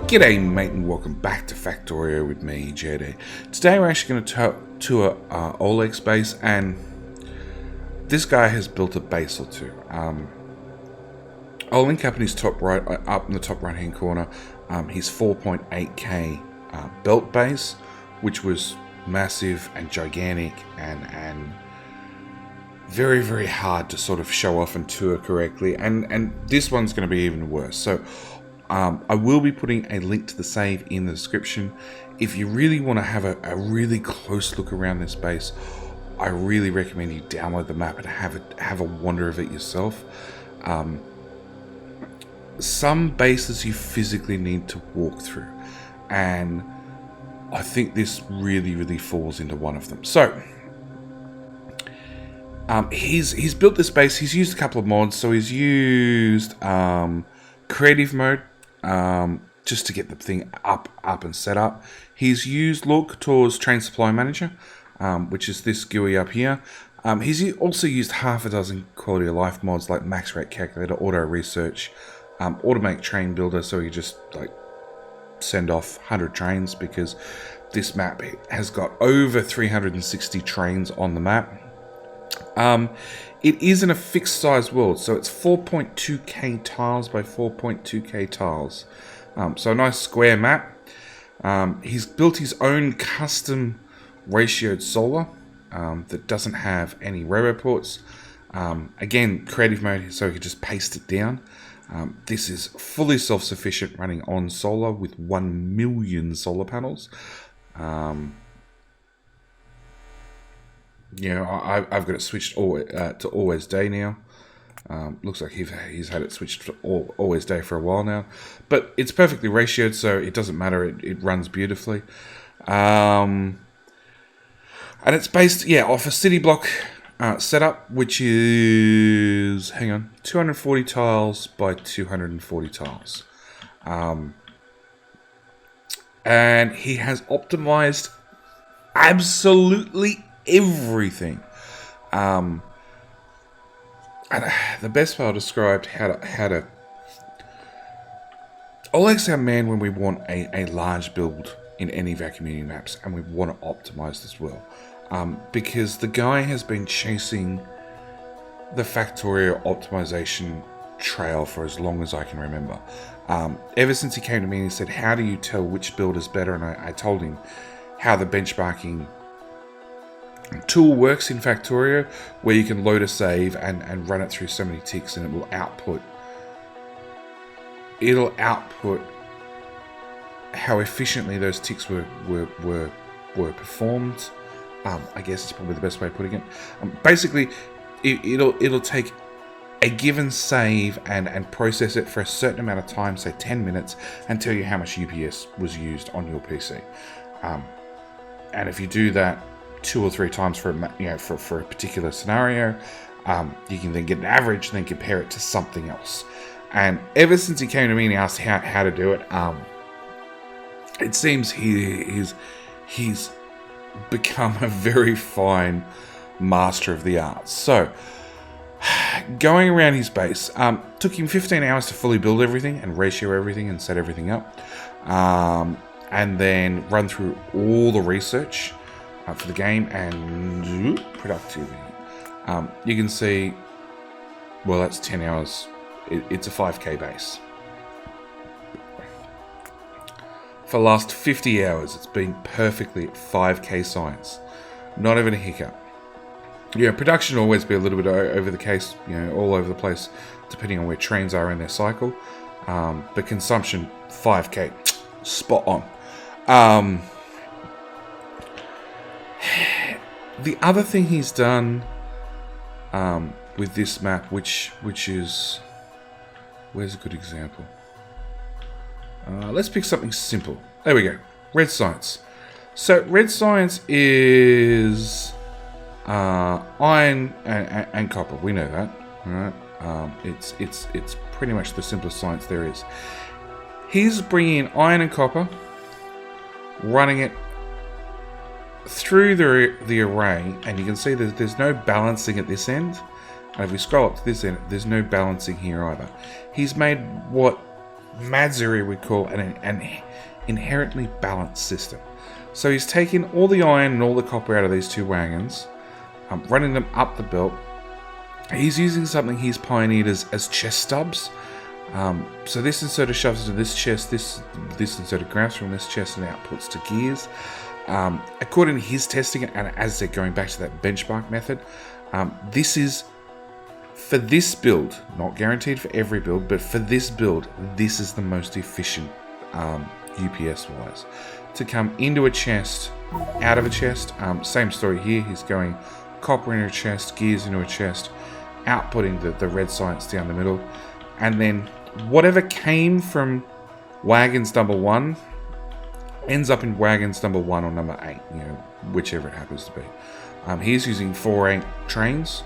G'day mate and welcome back to Factorio with me, JD. Today we're actually going to tour Olek's base, and this guy has built a base or two. I'll link up in his top right, up in the top right hand corner, his 4.8k belt base, which was massive and gigantic and very, very hard to sort of show off and tour correctly, and this one's going to be even worse. So I will be putting a link to the save in the description. If you really want to have a really close look around this base, I really recommend you download the map and have a wander of it yourself. Some bases you physically need to walk through, and I think this really falls into one of them. So he's built this base. He's used a couple of mods. So he's used creative mode, just to get the thing up and set up. He's used Factorio's Train Supply Manager, which is this GUI up here. He's also used half a dozen quality of life mods like Max Rate Calculator, Auto Research, Automate Train Builder, so you just like send off 100 trains, because this map has got over 360 trains on the map. It is in a fixed size world, so it's 4.2k tiles by 4.2k tiles. So a nice square map. He's built his own custom ratioed solar that doesn't have any railway ports. Again, creative mode, so you can just paste it down. This is fully self-sufficient, running on solar with 1 million solar panels. I've got it switched to always day now. Looks like he's had it switched to always day for a while now, but it's perfectly ratioed, so it doesn't matter. It runs beautifully, and it's based off a city block setup, which is 240 tiles by 240 tiles, and he has optimized absolutely everything. And the best way I'll describe how to Olek's our man when we want a large build in any of our community maps, and we want to optimize this well, because the guy has been chasing the Factorio optimization trail for as long as I can remember. Ever since he came to me and he said, how do you tell which build is better? And I told him how the benchmarking tool works in Factorio, where you can load a save and run it through so many ticks, and it will output how efficiently those ticks were performed. I guess is probably the best way of putting it. Basically, it'll take a given save and process it for a certain amount of time, say 10 minutes, and tell you how much UPS was used on your PC. And if you do that 2 or 3 times for a particular scenario, you can then get an average and then compare it to something else. And ever since he came to me and he asked how to do it, it seems he's become a very fine master of the arts. So going around his base took him 15 hours to fully build everything and ratio everything and set everything up, and then run through all the research for the game and productivity. You can see, well, that's 10 hours. It's a 5k base. For the last 50 hours, it's been perfectly at 5k science. Not even a hiccup. Production will always be a little bit over the case, all over the place, depending on where trains are in their cycle. But consumption, 5k. Spot on. The other thing he's done with this map, which is, where's a good example? Let's pick something simple. There we go. Red science. So red science is iron and copper. We know that, all right? It's pretty much the simplest science there is. He's bringing in iron and copper, running it through the array, and you can see there's no balancing at this end, and if we scroll up to this end, there's no balancing here either. He's made what Matsuri we call an inherently balanced system. So he's taking all the iron and all the copper out of these two wagons, running them up the belt. He's using something he's pioneered as chest stubs. So this inserter shoves into this chest, this inserter grabs from this chest and outputs to gears. According to his testing, and as they're going back to that benchmark method, this is, for this build, not guaranteed for every build, but for this build, this is the most efficient UPS wise. To come into a chest, out of a chest, same story here, he's going copper into a chest, gears into a chest, outputting the red science down the middle, and then whatever came from wagons number 1 ends up in wagons number 1 or number 8, whichever it happens to be. He's using 4-8 trains,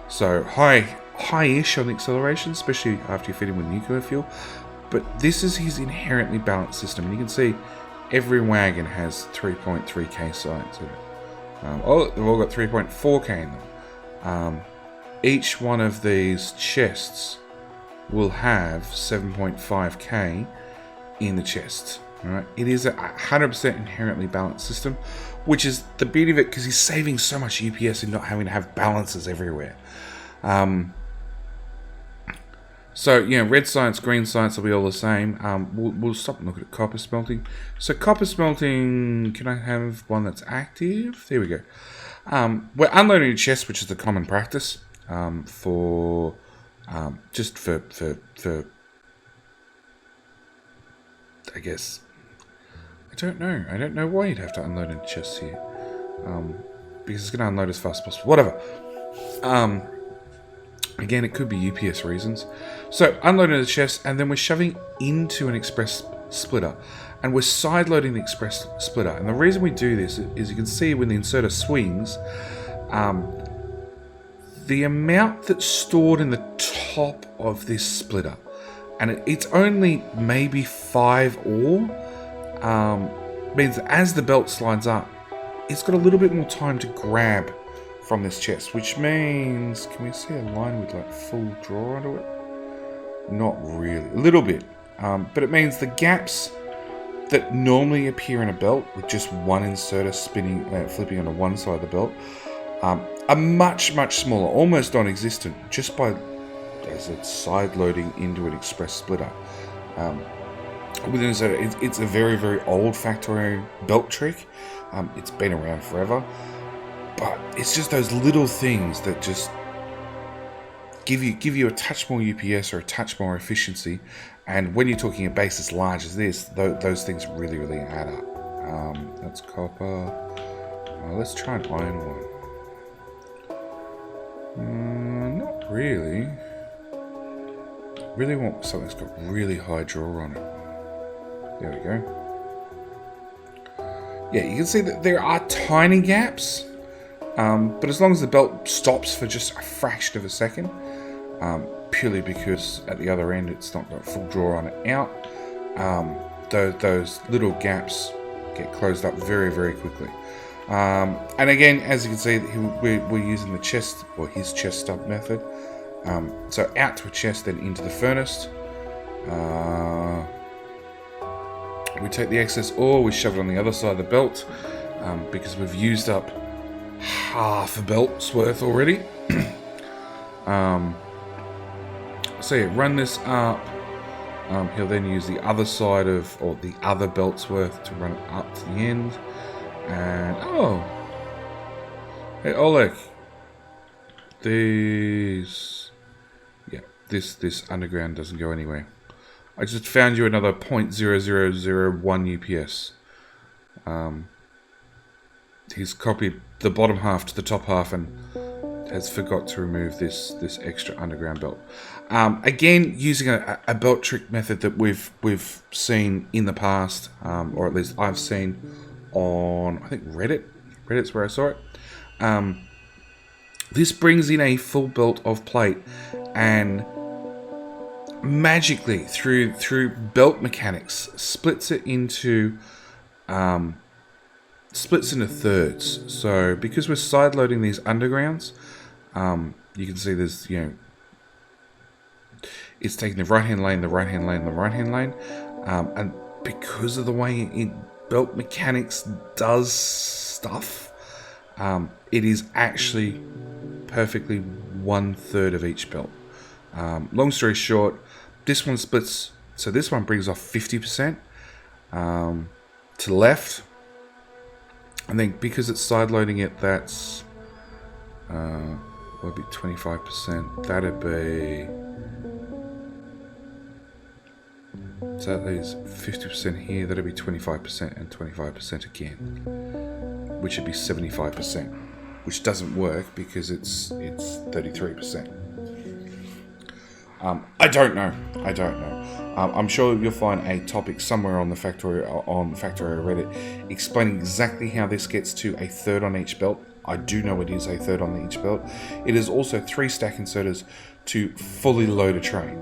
so high-ish on the acceleration, especially after you feed him with nuclear fuel. But this is his inherently balanced system, and you can see every wagon has 3.3k science in it. They've all got 3.4k in them. Each one of these chests will have 7.5k in the chests. Right? It is a 100% inherently balanced system, which is the beauty of it, because he's saving so much UPS and not having to have balances everywhere. So, red science, green science will be all the same. We'll stop and look at copper smelting. So copper smelting, can I have one that's active? There we go. We're unloading a chest, which is the common practice for I guess, I don't know why you'd have to unload a chest here, because it's going to unload as fast as possible. Whatever. Again, it could be UPS reasons. So, unloading the chest, and then we're shoving into an express splitter. And we're side-loading the express splitter. And the reason we do this is you can see when the inserter swings, the amount that's stored in the top of this splitter, and it's only maybe 5 ore, means that as the belt slides up, it's got a little bit more time to grab from this chest, which means, can we see a line with like full draw onto it? Not really, a little bit, but it means the gaps that normally appear in a belt with just one inserter flipping onto one side of the belt are much smaller, almost non-existent, just by as it's side loading into an express splitter. With an inserter, it's a very old Factorio belt trick. It's been around forever. But it's just those little things that just give you a touch more UPS or a touch more efficiency. And when you're talking a base as large as this, those things really add up. That's copper. Let's try an iron one. Not really. Really want something that's got really high draw on it. There we go. Yeah, you can see that there are tiny gaps. But as long as the belt stops for just a fraction of a second, purely because at the other end it's not got full draw on it out, those little gaps get closed up very quickly. And again, as you can see, we're using the chest, or his chest stub method. So out to a chest, then into the furnace. We take the excess ore, we shove it on the other side of the belt, because we've used up half a belt's worth already. So yeah, run this up. He'll then use the other side or the other belt's worth to run it up to the end. And hey Olek, this underground doesn't go anywhere. I just found you another 0.0001 UPS. He's copied the bottom half to the top half and has forgot to remove this extra underground belt. Again, using a belt trick method that we've seen in the past, or at least I've seen on, I think, Reddit. Reddit's where I saw it. This brings in a full belt of plate and magically through belt mechanics splits it into thirds. So because we're side loading these undergrounds, you can see there's, it's taking the right-hand lane, the right-hand lane, the right-hand lane. And because of the way belt mechanics does stuff, it is actually perfectly 1/3 of each belt. Long story short, this one splits, so this one brings off 50% to the left, and then because it's side loading it, that's would be 25%. That'd be, so that is 50% here. That'd be 25% and 25% again, which would be 75%, which doesn't work because it's 33%. I don't know. I'm sure you'll find a topic somewhere on the Factorio Reddit explaining exactly how this gets to a third on each belt. I do know it is a third on each belt. It is also 3 stack inserters to fully load a train.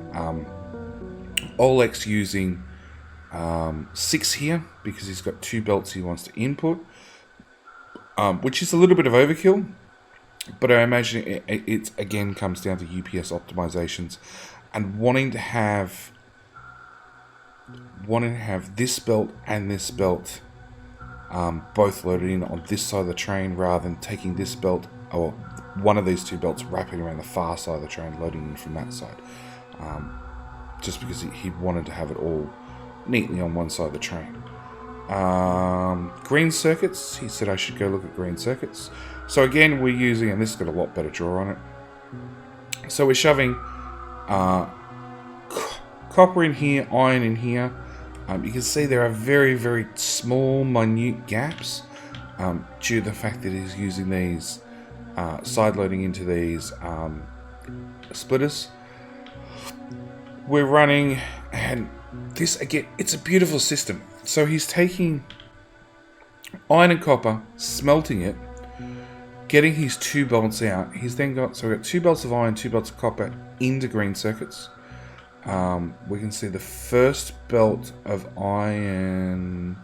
Olek's using 6 here because he's got 2 belts he wants to input, which is a little bit of overkill. But I imagine it again comes down to UPS optimizations and wanting to have this belt and this belt both loaded in on this side of the train, rather than taking this belt or one of these 2 belts, wrapping around the far side of the train, loading in from that side. Just because he wanted to have it all neatly on one side of the train. Green circuits, he said I should go look at green circuits. So again, we're using, and this has got a lot better draw on it. So we're shoving copper in here, iron in here. You can see there are very, very small, minute gaps due to the fact that he's using these side loading into these splitters. We're running, and this again, it's a beautiful system. So he's taking iron and copper, smelting it, getting his 2 belts out. He's then got, so we've got 2 belts of iron, 2 belts of copper into green circuits. We can see the first belt of iron.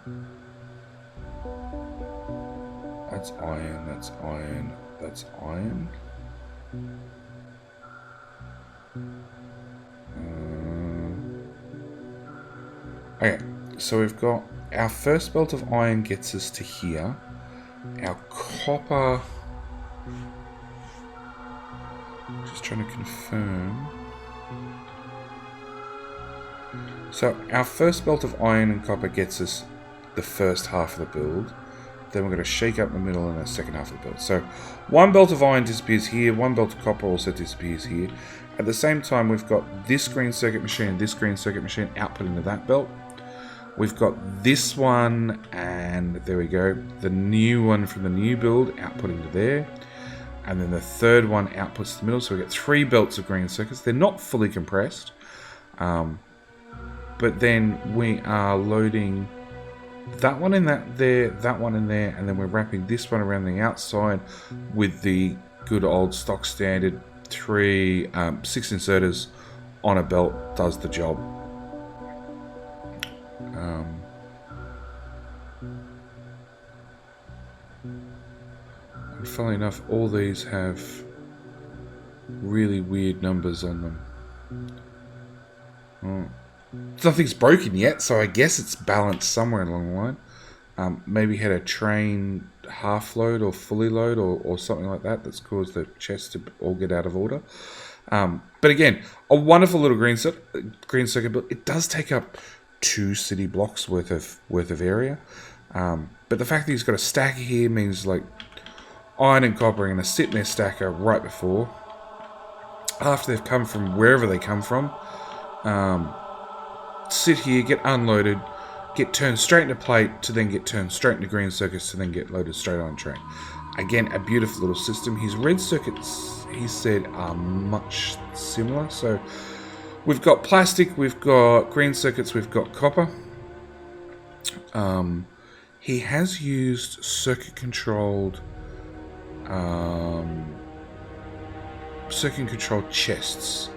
That's iron, that's iron, that's iron. Okay, so we've got our first belt of iron gets us to here. Our copper, just trying to confirm. So our first belt of iron and copper gets us the first half of the build. Then we're going to shake up the middle and the second half of the build. So 1 belt of iron disappears here, 1 belt of copper also disappears here. At the same time, we've got this green circuit machine, this green circuit machine outputting to that belt. We've got this one, and there we go, the new one from the new build outputting to there. And then the third one outputs to the middle. So we get 3 belts of green circuits. They're not fully compressed. But then we are loading that one in there, that one in there, and then we're wrapping this one around the outside with the good old stock standard 6 inserters on a belt does the job. And funnily enough, all these have really weird numbers on them. Nothing's broken yet, so I guess it's balanced somewhere along the line. Maybe had a train half load or fully load or something like that that's caused the chests to all get out of order. But again, a wonderful little green circuit build. It does take up 2 city blocks worth of area. But the fact that he's got a stacker here means like iron and copper are going to sit in their stacker right before, after they've come from wherever they come from. Sit here, get unloaded, get turned straight into plate, to then get turned straight into green circuits, to then get loaded straight on train. Again, a beautiful little system. His red circuits, he said, are much similar. So we've got plastic, we've got green circuits, we've got copper. He has used circuit controlled chests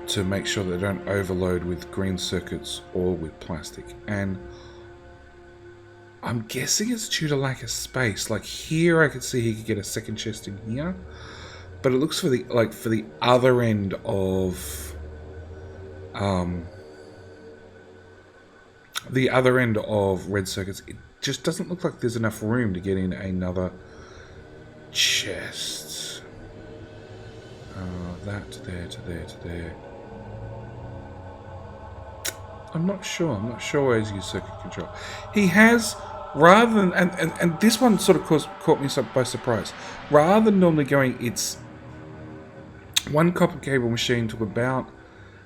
to make sure they don't overload with green circuits or with plastic. And I'm guessing it's due to lack of space. Like here I could see he could get a second chest in here, but it looks for the other end of The other end of red circuits, it just doesn't look like there's enough room to get in another chest. That to there, to there, to there. I'm not sure where he's used circuit control. He has, rather than, and this one sort of caught me by surprise. Rather than normally going, it's one copper cable machine to about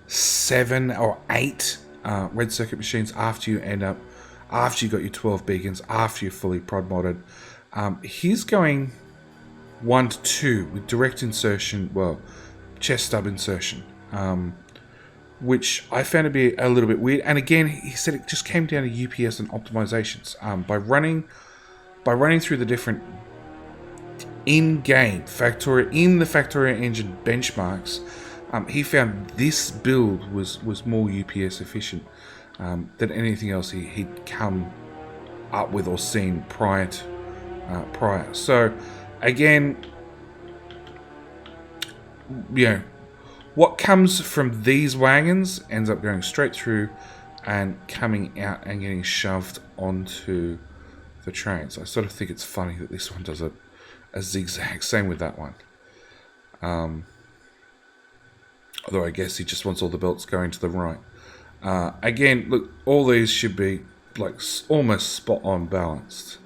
7 or 8 red circuit machines after you got your 12 beacons, after you're fully prod modded. He's going 1 to 2 with direct insertion, chest stub insertion, which I found to be a little bit weird. And again, he said it just came down to UPS and optimizations. By running through the different in-game Factorio engine benchmarks, he found this build was more UPS efficient than anything else he'd come up with or seen prior. So again, what comes from these wagons ends up going straight through and coming out and getting shoved onto the trains. I sort of think it's funny that this one does a zigzag. Same with that one. Although I guess he just wants all the belts going to the right. Again, look, all these should be like almost spot on balanced.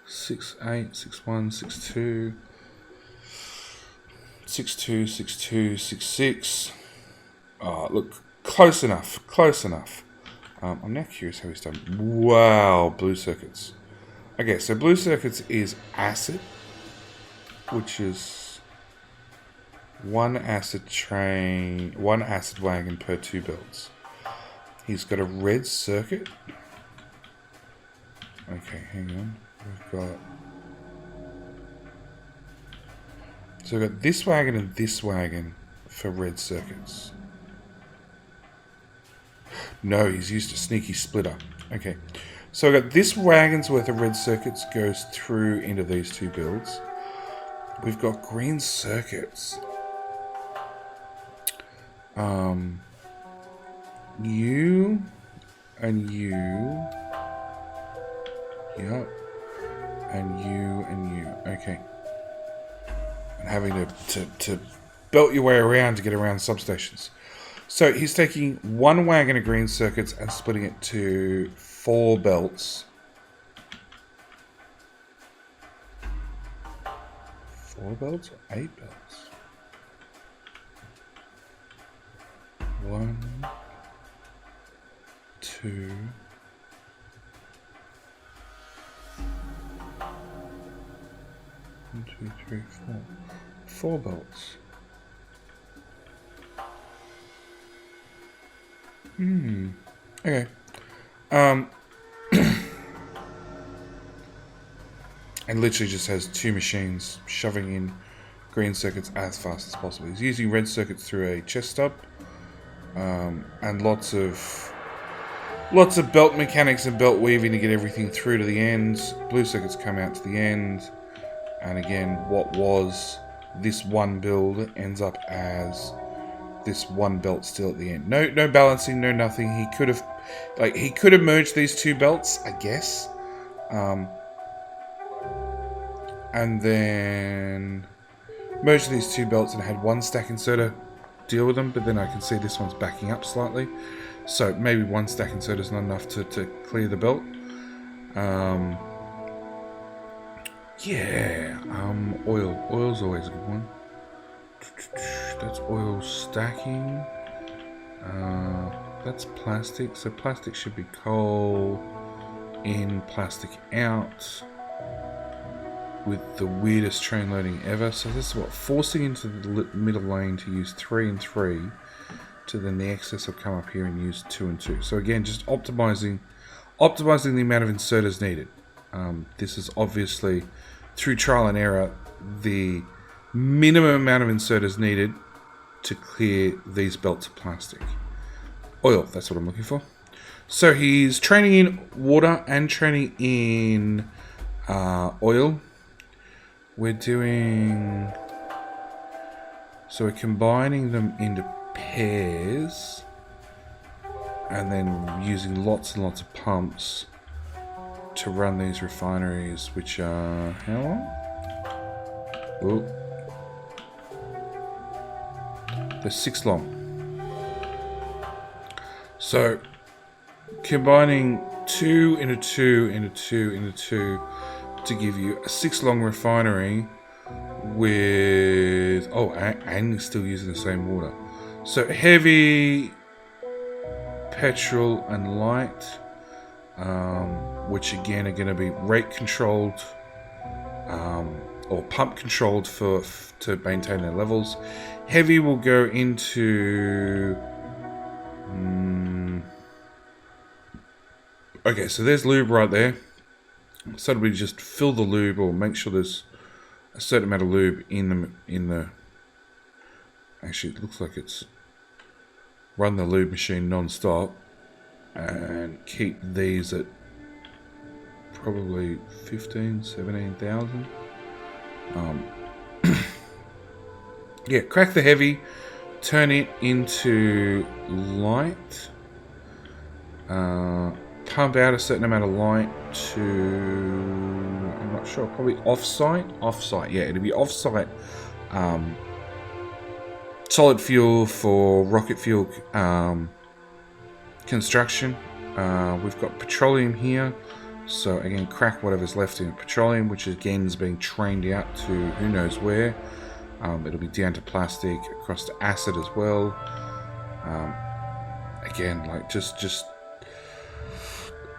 6-8, 6-1, 6-2, 6-2, 6-2, 6-6. Look, close enough. I'm now curious how he's done. Wow, blue circuits. Okay, so blue circuits is acid, which is one acid wagon per 2 belts. He's got a red circuit. Okay, hang on. We've got this wagon and this wagon for red circuits. No, he's used a sneaky splitter. Okay, so we've got this wagon's worth of red circuits goes through into these 2 builds. We've got green circuits. You and you. Yep. And you. Okay. And having to belt your way around to get around substations. So he's taking 1 wagon of green circuits and splitting it to 4 belts. 4 belts or 8 belts? 1, 2. 1, 2, 3, 4. 4 belts. Okay. And literally just has 2 machines shoving in green circuits as fast as possible. He's using red circuits through a chest stub, and lots of belt mechanics and belt weaving to get everything through to the end. Blue circuits come out to the end, and again, what was this one build ends up as this one belt still at the end. No balancing, no nothing. He could have merged these 2 belts, I guess, and then merged these 2 belts and had 1 stack inserter deal with them. But then I can see this one's backing up slightly, so maybe 1 stack inserter is not enough to clear the belt. Oil's always a good one. That's oil stacking. That's plastic. So plastic should be coal in, plastic out, with the weirdest train loading ever. So this is what, forcing into the middle lane to use 3 and 3, to then the excess will come up here and use 2 and 2. So again, just optimizing the amount of inserters needed. This is obviously, through trial and error, the minimum amount of inserters needed to clear these belts of plastic. Oil, that's what I'm looking for. So he's training in water and training in oil. We're combining them into pairs, and then using lots and lots of pumps to run these refineries, which are how long? Oh, they're 6 long. So combining 2 into 2 into 2 into 2 to give you a 6 long refinery with and still using the same water. So heavy, petrol, and light, which again are going to be rate controlled or pump controlled to maintain their levels. Heavy will go into okay, so there's lube right there. So we just fill the lube, or make sure there's a certain amount of lube in the. Actually, it looks like it's run the lube machine non-stop and keep these at probably 17,000. Yeah, crack the heavy, turn it into light. Pump out a certain amount of light to, I'm not sure, probably offsite, yeah, it'll be offsite solid fuel for rocket fuel construction. We've got petroleum here, so again, crack whatever's left in petroleum, which again is being trained out to who knows where. It'll be down to plastic, across to acid as well. Again, like just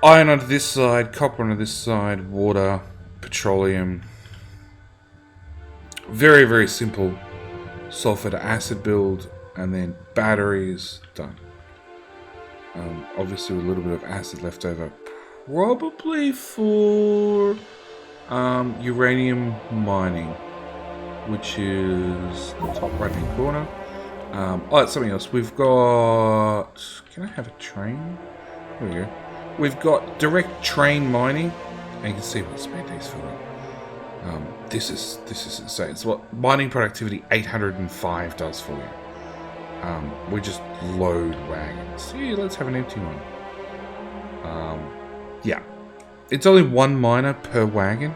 iron onto this side, copper onto this side, water, petroleum. Very, very simple sulfur to acid build, and then batteries, done. Obviously with a little bit of acid left over, probably for uranium mining, which is the top right hand corner. It's something else. We've got, can I have a train? There we go. We've got direct train mining, and you can see what speed these fill up. This is insane. It's what mining productivity 805 does for you. We just load wagons. See, let's have an empty one. Yeah, it's only 1 miner per wagon,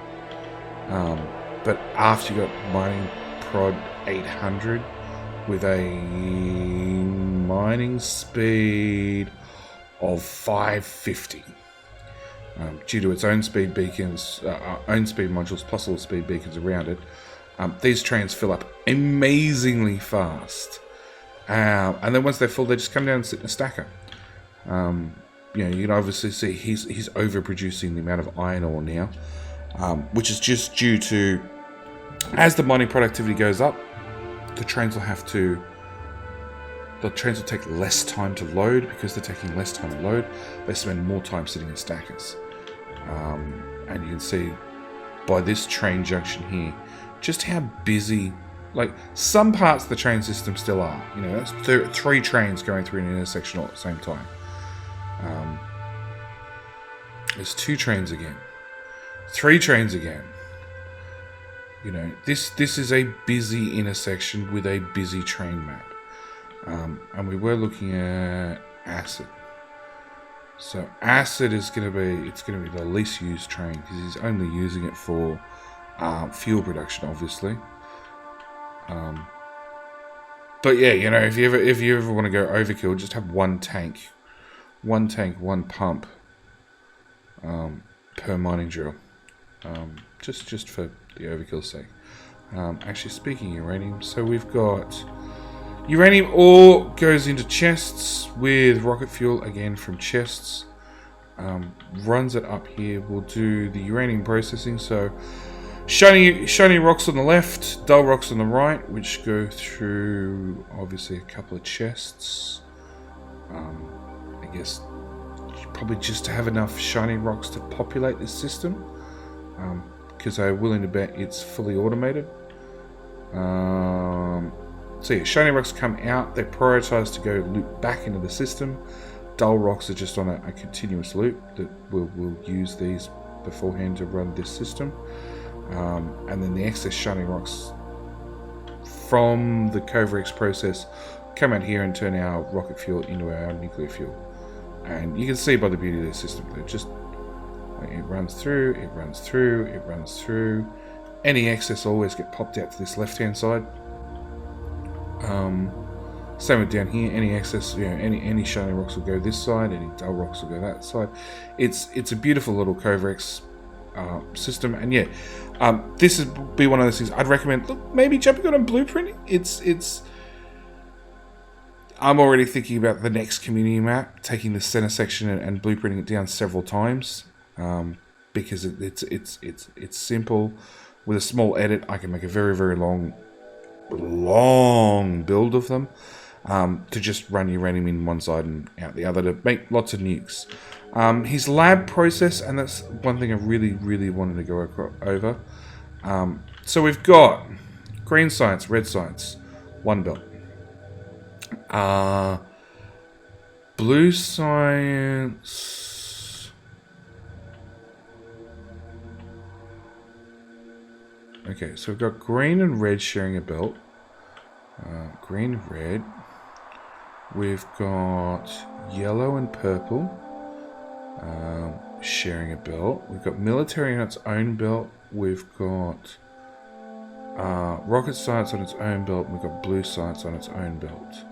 but after you got mining prod 800 with a mining speed of 550. Due to its own speed beacons, own speed modules, plus all the speed beacons around it, these trains fill up amazingly fast. And then once they're full, they just come down and sit in a stacker. You can obviously see he's overproducing the amount of iron ore now, which is just due to, as the mining productivity goes up, the trains will take less time to load. Because they're taking less time to load, they spend more time sitting in stackers. And you can see by this train junction here just how busy, like, some parts of the train system still are. That's 3 trains going through an intersection all at the same time. There's 2 trains again, 3 trains again. This is a busy intersection with a busy train map. And we were looking at acid. So acid is going to be the least used train, because he's only using it for fuel production, obviously. But yeah, if you ever want to go overkill, just have one tank, one pump per mining drill, just for the overkill's sake. Actually, speaking of uranium, so we've got uranium ore goes into chests with rocket fuel, again from chests. Runs it up here. We'll do the uranium processing. So shiny rocks on the left, dull rocks on the right, which go through obviously a couple of chests. I guess probably just to have enough shiny rocks to populate this system, because I'm willing to bet it's fully automated. So yeah, shiny rocks come out, they're prioritized to go loop back into the system. Dull rocks are just on a continuous loop that we'll use these beforehand to run this system. And then the excess shiny rocks from the Coverx process come out here and turn our rocket fuel into our nuclear fuel. And you can see by the beauty of this system, that just it runs through, it runs through, it runs through. Any excess always get popped out to this left-hand side. Same with down here. Any excess, any shiny rocks will go this side. Any dull rocks will go that side. It's a beautiful little Covrex system, and yeah, this would be one of those things I'd recommend. Look, maybe jumping on a blueprinting. It's. I'm already thinking about the next community map, taking the center section and blueprinting it down several times, because it's simple. With a small edit, I can make a very, very long build of them, to just run uranium in one side and out the other to make lots of nukes. His lab process, and that's one thing I really, really wanted to go over. So we've got green science, red science, one belt. Blue science. Okay, so we've got green and red sharing a belt. Green and red. We've got yellow and purple sharing a belt. We've got military on its own belt. We've got rocket science on its own belt. We've got blue science on its own belt.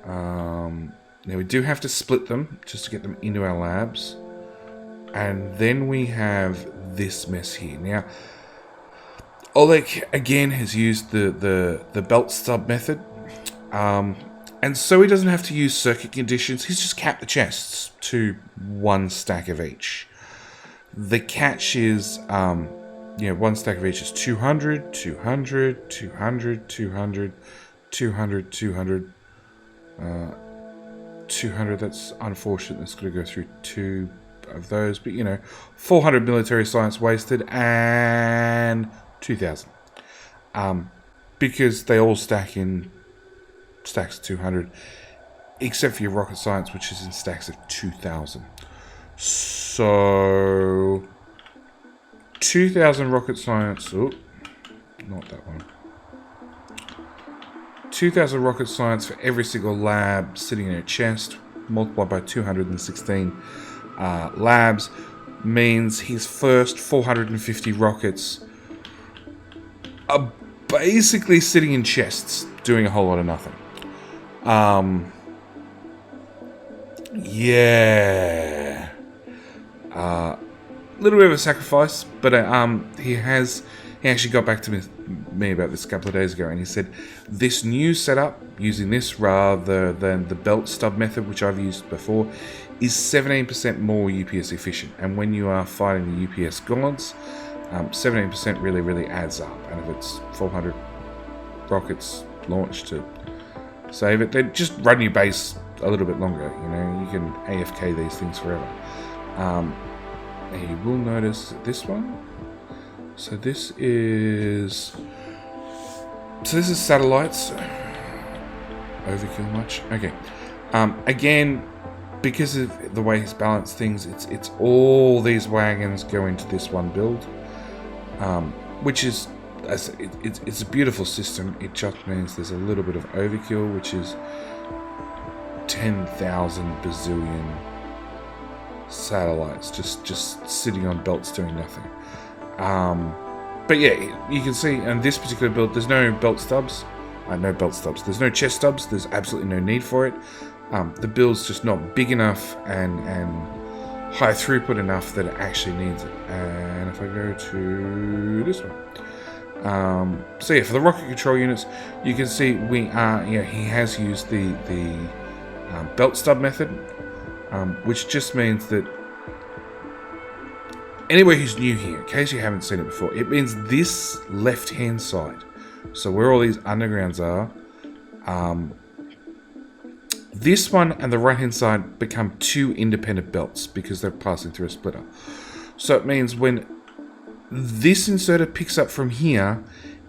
Now we do have to split them just to get them into our labs. And then we have this mess here. Now, Olek again has used the belt stub method, and so he doesn't have to use circuit conditions. He's just capped the chests to one stack of each. The catch is, one stack of each is 200, 200, 200, 200, 200, 200, 200. That's unfortunate. That's going to go through two of those, but 400 military science wasted and 2,000, because they all stack in stacks of 200, except for your rocket science, which is in stacks of 2,000. So 2,000 rocket science. Oh, not that one. 2,000 rocket science for every single lab sitting in a chest, multiplied by 216 labs, means his first 450 rockets are basically sitting in chests, doing a whole lot of nothing. Yeah. Little bit of a sacrifice, but he actually got back to me about this a couple of days ago, and he said this new setup, using this rather than the belt stub method, which I've used before, is 17% more UPS efficient. And when you are fighting the UPS gods, 17% really, really adds up. And if it's 400 rockets launched to save it, then just run your base a little bit longer. You can AFK these things forever. And you will notice this one. So this is satellites. Overkill much? Okay. Again, because of the way he's balanced things, it's all these wagons go into this one build. Which is, it's a beautiful system. It just means there's a little bit of overkill, which is 10,000 bazillion satellites just sitting on belts doing nothing. But yeah, you can see in this particular build, there's no belt stubs. There's no chest stubs. There's absolutely no need for it. The build's just not big enough and high throughput enough that it actually needs it. And if I go to this one, so yeah, for the rocket control units, you can see he has used the belt stub method, which just means that anybody who's new here, in case you haven't seen it before, it means this left hand side, so where all these undergrounds are, this one and the right hand side become two independent belts because they're passing through a splitter. So it means when this inserter picks up from here,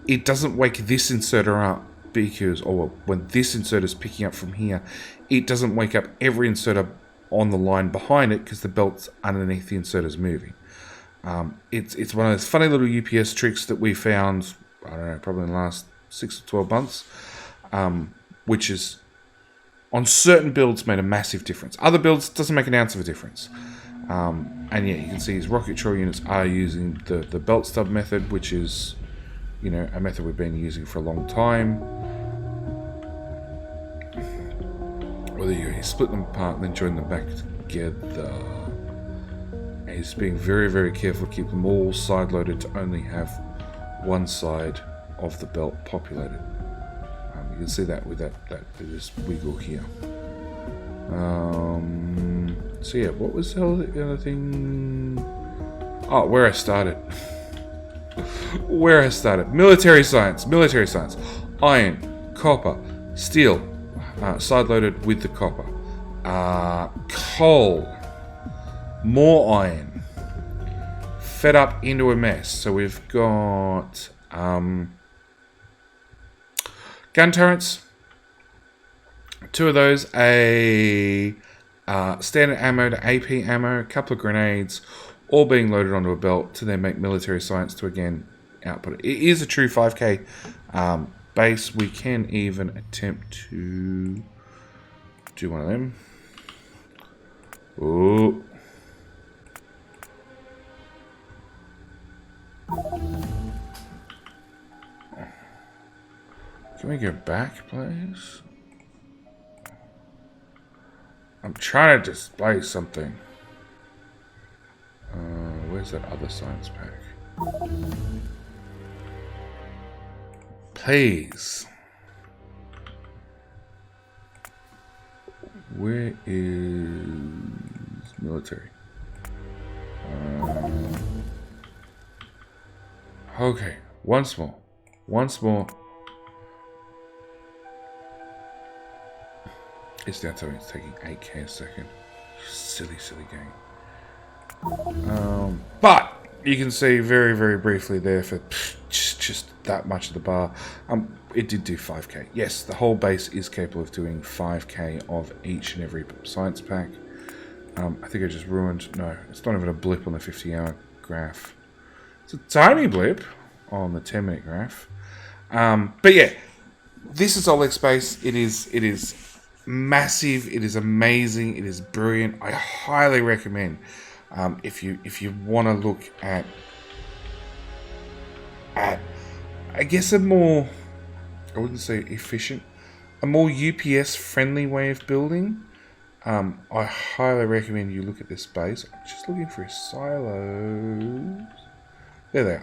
it doesn't wake this inserter up when this inserter is picking up from here, it doesn't wake up every inserter on the line behind it because the belts underneath the inserter is moving. It's one of those funny little UPS tricks that we found, I don't know, probably in the last 6 or 12 months, which is on certain builds made a massive difference. Other builds doesn't make an ounce of a difference. And yeah, you can see his rocket control units are using the belt stub method, which is, you know, a method we've been using for a long time. Well, there you go. He split them apart and then joined them back together. And he's being very, very careful to keep them all side-loaded to only have one side of the belt populated. You can see that with this wiggle here. So yeah, what was the other thing? Oh, where I started. Where I started. Military science. Military science. Iron, copper, steel, side-loaded with the copper. Coal, more iron, fed up into a mess. So we've got gun turrets, 2 of those, a standard ammo to AP ammo, a couple of grenades, all being loaded onto a belt to then make military science to again output it. It is a true 5k base. We can even attempt to do one of them. Ooh. Can we go back, please? I'm trying to display something. Where's that other science pack? Please. Where is military? Okay, once more. It's down to it's taking 8k a second. Silly game. But you can see very, very briefly there for just that much of the bar. It did do 5k. Yes, the whole base is capable of doing 5k of each and every science pack. I think I just ruined. No, it's not even a blip on the 50-hour graph. It's a tiny blip on the 10-minute graph. But yeah, this is Olek's base. It is massive. It is amazing. It is brilliant. I highly recommend if you want to look at I guess a more, I wouldn't say efficient, a more UPS friendly way of building. I highly recommend you look at this base. I'm just looking for silos. There they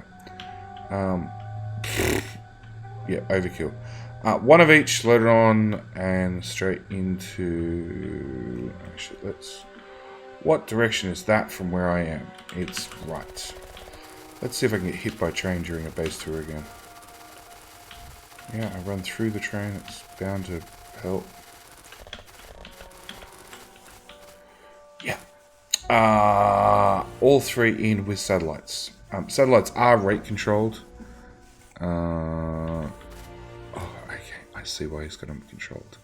are. Yeah, overkill. One of each loaded on and straight into... Actually, let's... What direction is that from where I am? It's right. Let's see if I can get hit by a train during a base tour again. Yeah, I run through the train. It's bound to help. Yeah. All 3 in with satellites. Satellites are rate controlled. Oh, okay. I see why he's got them controlled.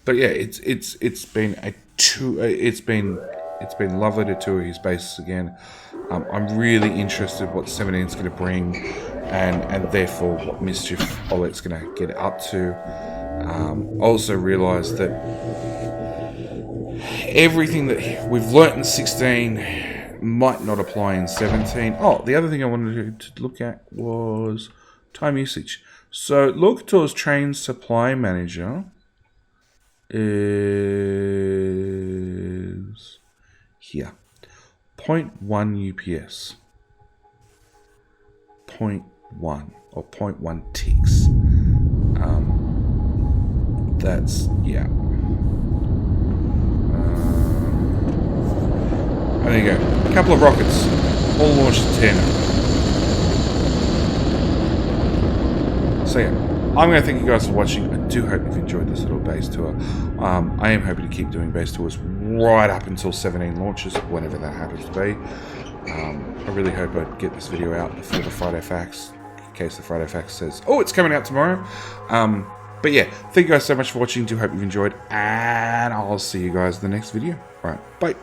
But yeah, it's been a it's been lovely to tour his bases again. I'm really interested what 17 is going to bring, and therefore what mischief Olek's going to get up to. Also realised that everything that we've learnt in 16 might not apply in 17. Oh, the other thing I wanted to look at was time usage. So look towards train supply manager is here. 0.1 UPS. 0.1 or 0.1 ticks. That's, yeah. There you go. A couple of rockets. All launched at 10. So yeah. I'm going to thank you guys for watching. I do hope you've enjoyed this little base tour. I am hoping to keep doing base tours right up until 17 launches, whenever that happens to be. I really hope I get this video out before the Friday Facts, in case the Friday Facts says, oh, it's coming out tomorrow. But yeah, thank you guys so much for watching. Do hope you've enjoyed, and I'll see you guys in the next video. All right, bye.